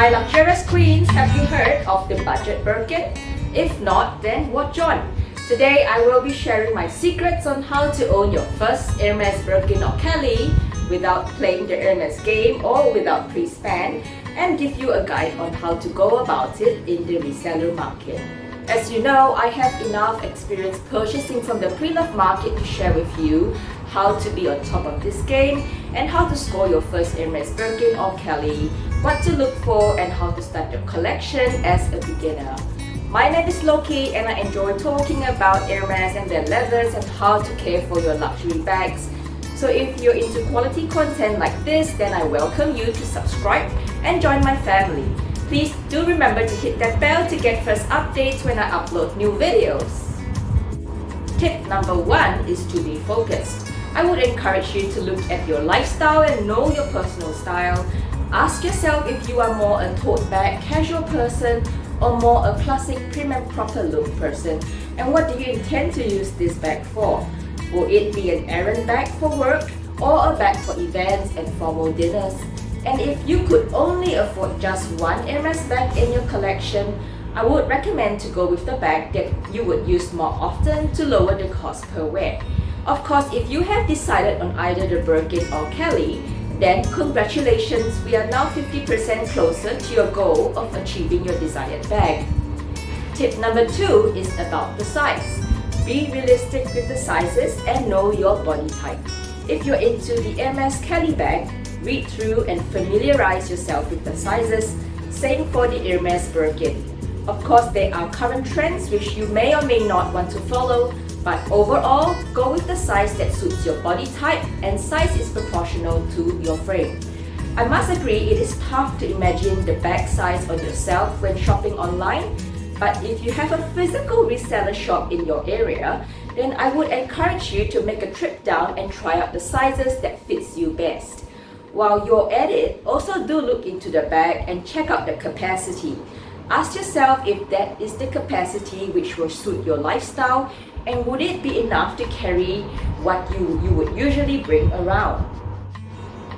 My luxurious queens, have you heard of the budget Birkin? If not, then watch on. Today I will be sharing my secrets on how to own your first Hermès Birkin or Kelly without playing the Hermès game or without pre-spend, and give you a guide on how to go about it in the reseller market. As you know, I have enough experience purchasing from the pre-loved market to share with you how to be on top of this game and how to score your first Hermès Birkin or Kelly, what to look for, and how to start your collection as a beginner. My name is Lokie and I enjoy talking about Hermès and their leathers and how to care for your luxury bags. So if you're into quality content like this, then I welcome you to subscribe and join my family. Please do remember to hit that bell to get first updates when I upload new videos. Tip number 1 is to be focused. I would encourage you to look at your lifestyle and know your personal style. Ask yourself if you are more a tote bag casual person or more a classic prim and proper look person, and what do you intend to use this bag for? Will it be an errand bag for work or a bag for events and formal dinners? And if you could only afford just one Hermès bag in your collection, I would recommend to go with the bag that you would use more often to lower the cost per wear. Of course, if you have decided on either the Birkin or Kelly, then congratulations, we are now 50% closer to your goal of achieving your desired bag. Tip number 2 is about the size. Be realistic with the sizes and know your body type. If you're into the Hermès Kelly bag, read through and familiarize yourself with the sizes. Same for the Hermès Birkin. Of course, there are current trends which you may or may not want to follow, but overall, go with the size that suits your body type and size is proportional to your frame. I must agree, it is tough to imagine the bag size on yourself when shopping online, but if you have a physical reseller shop in your area, then I would encourage you to make a trip down and try out the sizes that fits you best. While you're at it, also do look into the bag and check out the capacity. Ask yourself if that is the capacity which will suit your lifestyle, and would it be enough to carry what you would usually bring around.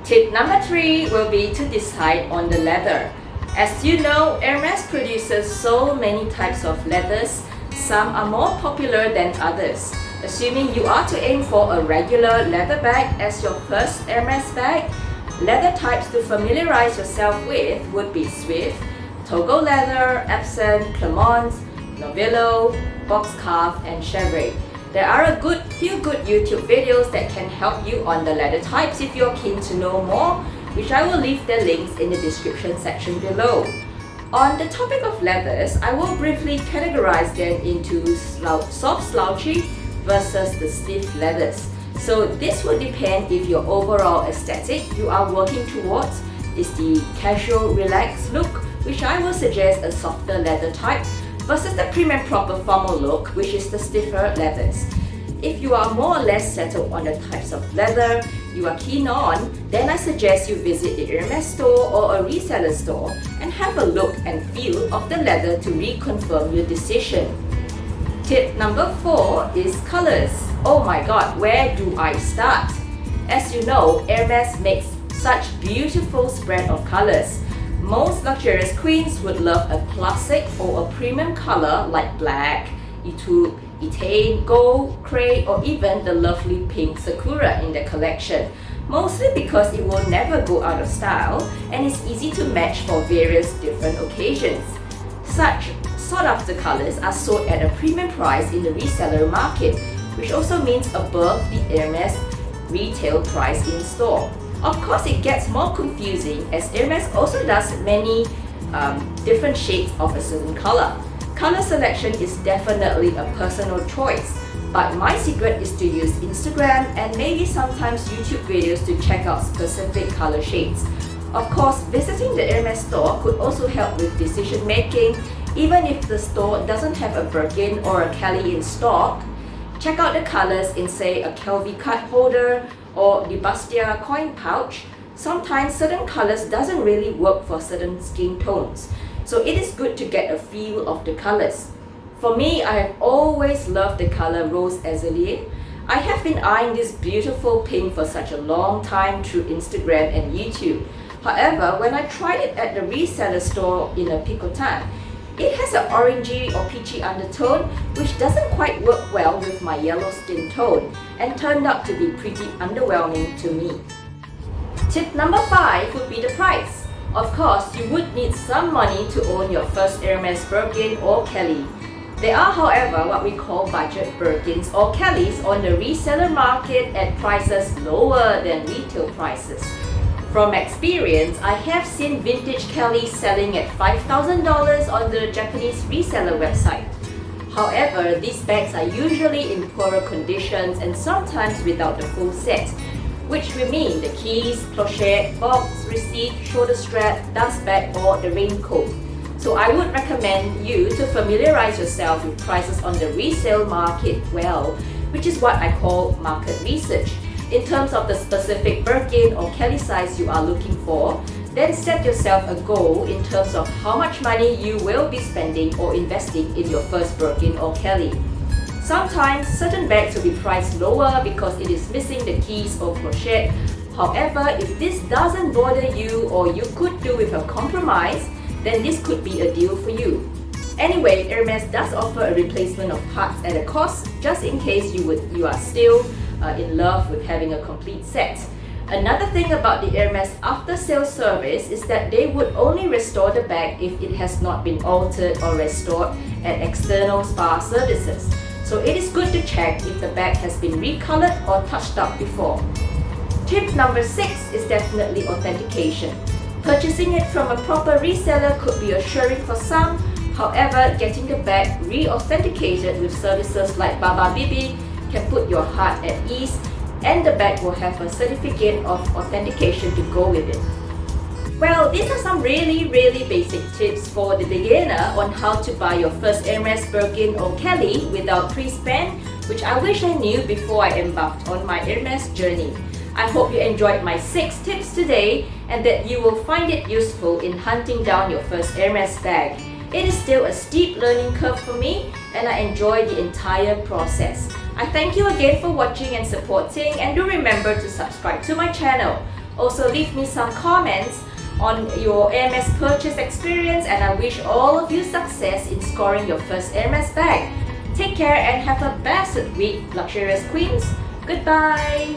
Tip number 3 will be to decide on the leather. As you know, Hermès produces so many types of leathers. Some are more popular than others. Assuming you are to aim for a regular leather bag as your first Hermès bag, leather types to familiarize yourself with would be Swift, Togo leather, Epsom, Clermont, Novello, box calf, and chevre. There are a few good YouTube videos that can help you on the leather types if you're keen to know more, which I will leave the links in the description section below. On the topic of leathers, I will briefly categorize them into soft slouchy versus the stiff leathers. So this will depend if your overall aesthetic you are working towards is the casual relaxed look, which I will suggest a softer leather type, versus the prim and proper formal look, which is the stiffer leathers. If you are more or less settled on the types of leather you are keen on, then I suggest you visit the Hermès store or a reseller store and have a look and feel of the leather to reconfirm your decision. Tip number 4 is colors. Oh my god, where do I start? As you know, Hermès makes such beautiful spread of colors. Most luxurious queens would love a classic or a premium color like black, etude, etain, gold, cray, or even the lovely pink sakura in their collection. Mostly because it will never go out of style and is easy to match for various different occasions. Such sought-after colors are sold at a premium price in the reseller market, which also means above the Hermès retail price in store. Of course, it gets more confusing as Hermès also does many different shades of a certain color. Color selection is definitely a personal choice, but my secret is to use Instagram and maybe sometimes YouTube videos to check out specific color shades. Of course, visiting the Hermès store could also help with decision making, even if the store doesn't have a Birkin or a Kelly in stock. Check out the colors in, say, a Kelvy card holder or the Bastia coin pouch. Sometimes certain colors doesn't really work for certain skin tones, so it is good to get a feel of the colors. For me, I have always loved the color Rose Azalea. I have been eyeing this beautiful pink for such a long time through Instagram and YouTube. However, when I tried it at the reseller store in a picotin, it has an orangey or peachy undertone which doesn't quite work well with my yellow skin tone and turned out to be pretty underwhelming to me. Tip number 5 would be the price. Of course, you would need some money to own your first Hermès Birkin or Kelly. There are, however, what we call budget Birkins or Kellys on the reseller market at prices lower than retail prices. From experience, I have seen vintage Kellys selling at $5,000 on the Japanese reseller website. However, these bags are usually in poorer conditions and sometimes without the full set, which will mean the keys, clochette, box, receipt, shoulder strap, dust bag or the raincoat. So I would recommend you to familiarize yourself with prices on the resale market well, which is what I call market research. In terms of the specific Birkin or Kelly size you are looking for, then set yourself a goal in terms of how much money you will be spending or investing in your first Birkin or Kelly. Sometimes certain bags will be priced lower because it is missing the keys or clochette. However, if this doesn't bother you or you could do with a compromise, then this could be a deal for you. Anyway, Hermès does offer a replacement of parts at a cost just in case you are still in love with having a complete set. Another thing about the Hermès after-sale service is that they would only restore the bag if it has not been altered or restored at external spa services. So it is good to check if the bag has been recolored or touched up before. Tip number 6 is definitely authentication. Purchasing it from a proper reseller could be assuring for some. However, getting the bag re-authenticated with services like Baba Bibi can put your heart at ease, and the bag will have a certificate of authentication to go with it. Well, these are some really basic tips for the beginner on how to buy your first Hermès Birkin or Kelly without pre-spend, which I wish I knew before I embarked on my Hermès journey. I hope you enjoyed my 6 tips today and that you will find it useful in hunting down your first Hermès bag. It is still a steep learning curve for me and I enjoy the entire process. I thank you again for watching and supporting, and do remember to subscribe to my channel. Also leave me some comments on your Hermès purchase experience, and I wish all of you success in scoring your first Hermès bag. Take care and have a blessed week, luxurious queens. Goodbye!